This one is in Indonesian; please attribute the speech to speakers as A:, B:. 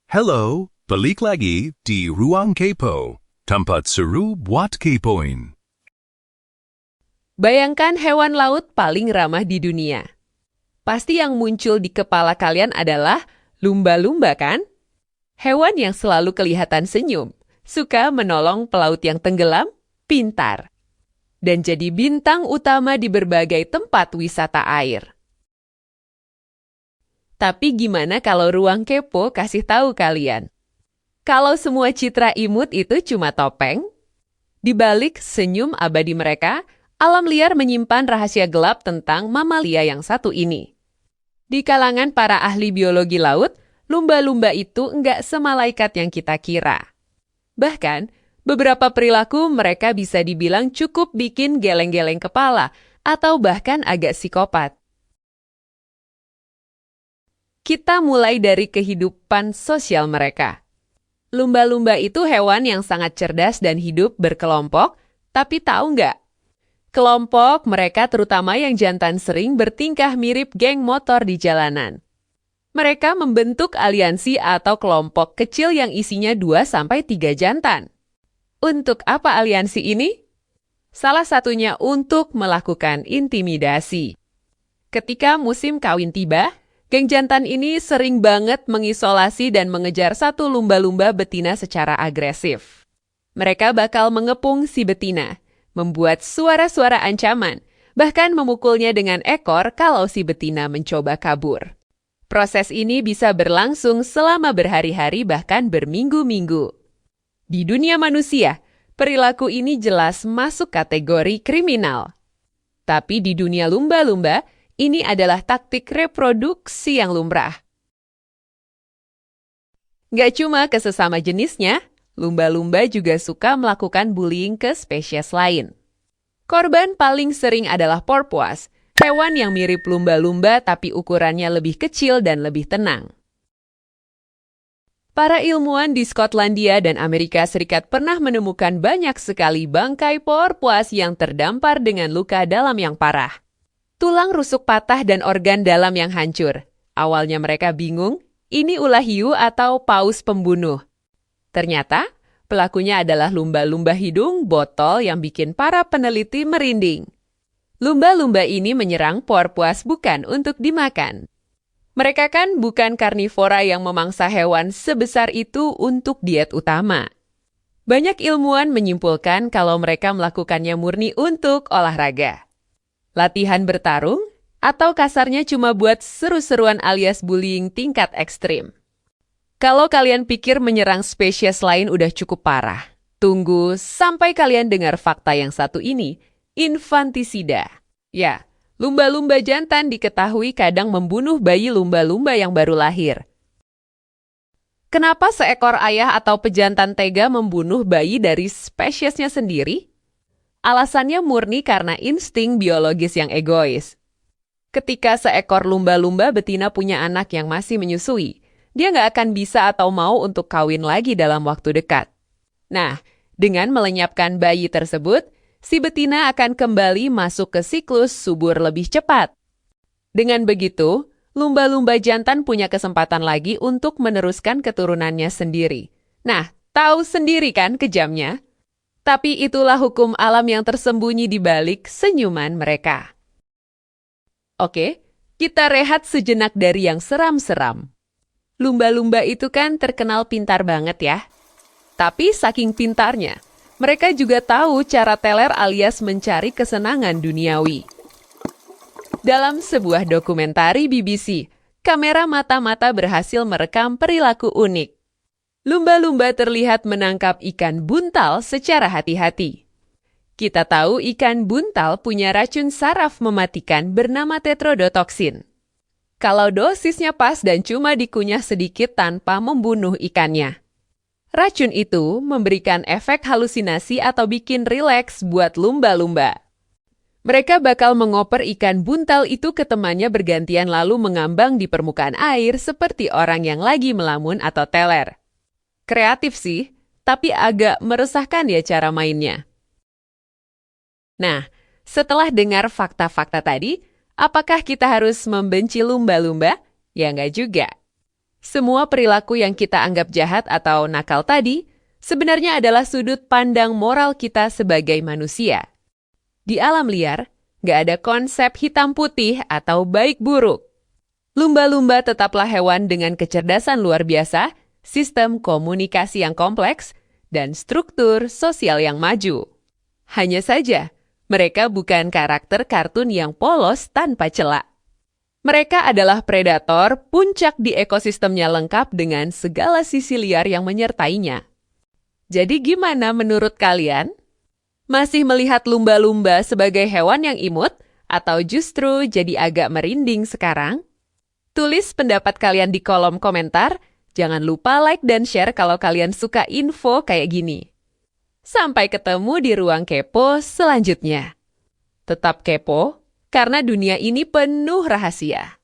A: Hello, balik lagi di Ruang Kepo, tempat seru buat kepoin.
B: Bayangkan hewan laut paling ramah di dunia. Pasti yang muncul di kepala kalian adalah lumba-lumba kan? Hewan yang selalu kelihatan senyum, suka menolong pelaut yang tenggelam, pintar, dan jadi bintang utama di berbagai tempat wisata air. Tapi gimana kalau Ruang Kepo kasih tahu kalian? Kalau semua citra imut itu cuma topeng, di balik senyum abadi mereka, alam liar menyimpan rahasia gelap tentang mamalia yang satu ini. Di kalangan para ahli biologi laut, lumba-lumba itu nggak semalaikat yang kita kira. Bahkan, beberapa perilaku mereka bisa dibilang cukup bikin geleng-geleng kepala atau bahkan agak psikopat. Kita mulai dari kehidupan sosial mereka. Lumba-lumba itu hewan yang sangat cerdas dan hidup berkelompok, tapi tahu nggak? Kelompok mereka terutama yang jantan sering bertingkah mirip geng motor di jalanan. Mereka membentuk aliansi atau kelompok kecil yang isinya 2-3 jantan. Untuk apa aliansi ini? Salah satunya untuk melakukan intimidasi. Ketika musim kawin tiba, geng jantan ini sering banget mengisolasi dan mengejar satu lumba-lumba betina secara agresif. Mereka bakal mengepung si betina, membuat suara-suara ancaman, bahkan memukulnya dengan ekor kalau si betina mencoba kabur. Proses ini bisa berlangsung selama berhari-hari bahkan berminggu-minggu. Di dunia manusia, perilaku ini jelas masuk kategori kriminal. Tapi di dunia lumba-lumba, ini adalah taktik reproduksi yang lumrah. Nggak cuma ke sesama jenisnya, lumba-lumba juga suka melakukan bullying ke spesies lain. Korban paling sering adalah porpoise, hewan yang mirip lumba-lumba tapi ukurannya lebih kecil dan lebih tenang. Para ilmuwan di Skotlandia dan Amerika Serikat pernah menemukan banyak sekali bangkai porpoise yang terdampar dengan luka dalam yang parah. Tulang rusuk patah dan organ dalam yang hancur. Awalnya mereka bingung, ini ulah hiu atau paus pembunuh. Ternyata, pelakunya adalah lumba-lumba hidung botol yang bikin para peneliti merinding. Lumba-lumba ini menyerang porpoise bukan untuk dimakan. Mereka kan bukan karnivora yang memangsa hewan sebesar itu untuk diet utama. Banyak ilmuwan menyimpulkan kalau mereka melakukannya murni untuk olahraga. Latihan bertarung, atau kasarnya cuma buat seru-seruan alias bullying tingkat ekstrim. Kalau kalian pikir menyerang spesies lain udah cukup parah, tunggu sampai kalian dengar fakta yang satu ini, infantisida. Ya, lumba-lumba jantan diketahui kadang membunuh bayi lumba-lumba yang baru lahir. Kenapa seekor ayah atau pejantan tega membunuh bayi dari spesiesnya sendiri? Alasannya murni karena insting biologis yang egois. Ketika seekor lumba-lumba betina punya anak yang masih menyusui, dia nggak akan bisa atau mau untuk kawin lagi dalam waktu dekat. Nah, dengan melenyapkan bayi tersebut, si betina akan kembali masuk ke siklus subur lebih cepat. Dengan begitu, lumba-lumba jantan punya kesempatan lagi untuk meneruskan keturunannya sendiri. Nah, tahu sendiri kan kejamnya? Tapi itulah hukum alam yang tersembunyi di balik senyuman mereka. Oke, kita rehat sejenak dari yang seram-seram. Lumba-lumba itu kan terkenal pintar banget ya. Tapi saking pintarnya, mereka juga tahu cara teler alias mencari kesenangan duniawi. Dalam sebuah dokumentari BBC, kamera mata-mata berhasil merekam perilaku unik. Lumba-lumba terlihat menangkap ikan buntal secara hati-hati. Kita tahu ikan buntal punya racun saraf mematikan bernama tetrodotoksin. Kalau dosisnya pas dan cuma dikunyah sedikit tanpa membunuh ikannya. Racun itu memberikan efek halusinasi atau bikin rileks buat lumba-lumba. Mereka bakal mengoper ikan buntal itu ke temannya bergantian lalu mengambang di permukaan air seperti orang yang lagi melamun atau teler. Kreatif sih, tapi agak meresahkan ya cara mainnya. Nah, setelah dengar fakta-fakta tadi, apakah kita harus membenci lumba-lumba? Ya nggak juga. Semua perilaku yang kita anggap jahat atau nakal tadi sebenarnya adalah sudut pandang moral kita sebagai manusia. Di alam liar, nggak ada konsep hitam putih atau baik buruk. Lumba-lumba tetaplah hewan dengan kecerdasan luar biasa, sistem komunikasi yang kompleks, dan struktur sosial yang maju. Hanya saja, mereka bukan karakter kartun yang polos tanpa celah. Mereka adalah predator puncak di ekosistemnya lengkap dengan segala sisi liar yang menyertainya. Jadi gimana menurut kalian? Masih melihat lumba-lumba sebagai hewan yang imut atau justru jadi agak merinding sekarang? Tulis pendapat kalian di kolom komentar. Jangan lupa like dan share kalau kalian suka info kayak gini. Sampai ketemu di Ruang Kepo selanjutnya. Tetap kepo, karena dunia ini penuh rahasia.